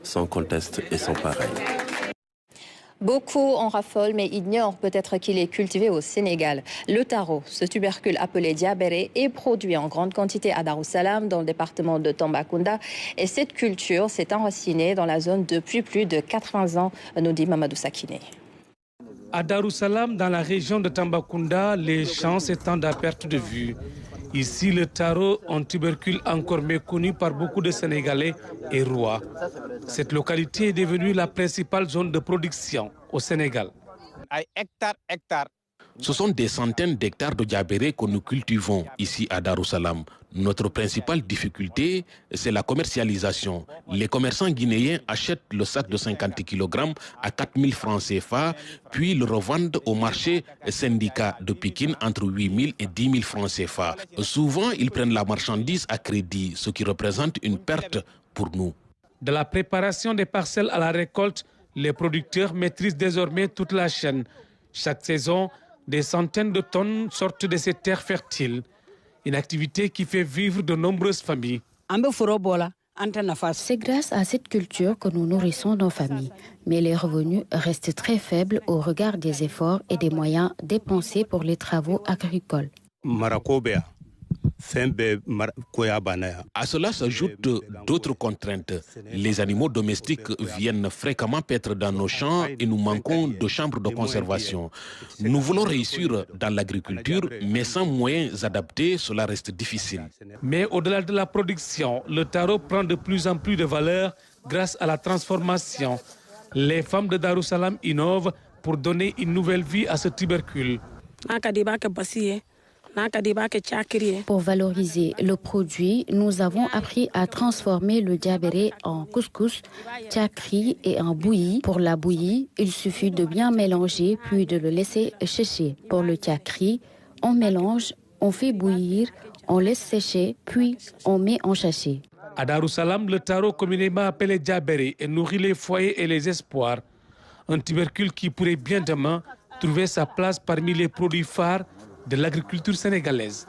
Sans conteste et sans pareil. Beaucoup en raffolent, mais ignorent peut-être qu'il est cultivé au Sénégal. Le taro, ce tubercule appelé diabéré, est produit en grande quantité à Darussalam, dans le département de Tambacounda. Et cette culture s'est enracinée dans la zone depuis plus de 80 ans, nous dit Mamadou Sakine. À Darussalam, dans la région de Tambacounda, les champs s'étendent à perte de vue. Ici, le taro, un tubercule encore méconnu par beaucoup de Sénégalais, est roi. Cette localité est devenue la principale zone de production au Sénégal. Ce sont des centaines d'hectares de diabéré que nous cultivons ici à Darussalam. Notre principale difficulté, c'est la commercialisation. Les commerçants guinéens achètent le sac de 50 kg à 4 000 francs CFA, puis le revendent au marché syndicat de Pékin entre 8 000 et 10 000 francs CFA. Souvent, ils prennent la marchandise à crédit, ce qui représente une perte pour nous. De la préparation des parcelles à la récolte, les producteurs maîtrisent désormais toute la chaîne. Chaque saison, des centaines de tonnes sortent de ces terres fertiles. Une activité qui fait vivre de nombreuses familles. C'est grâce à cette culture que nous nourrissons nos familles. Mais les revenus restent très faibles au regard des efforts et des moyens dépensés pour les travaux agricoles. À cela s'ajoutent d'autres contraintes. Les animaux domestiques viennent fréquemment paître dans nos champs et nous manquons de chambres de conservation. Nous voulons réussir dans l'agriculture, mais sans moyens adaptés, cela reste difficile. Mais au-delà de la production, le taro prend de plus en plus de valeur grâce à la transformation. Les femmes de Darussalam innovent pour donner une nouvelle vie à ce tubercule. Pour valoriser le produit, nous avons appris à transformer le diabéré en couscous, tchakri et en bouillie. Pour la bouillie, il suffit de bien mélanger puis de le laisser sécher. Pour le tchakri, on mélange, on fait bouillir, on laisse sécher, puis on met en sachet. À Darussalam, le taro, communément appelé diabéré, nourrit les foyers et les espoirs. Un tubercule qui pourrait bien demain trouver sa place parmi les produits phares de l'agriculture sénégalaise.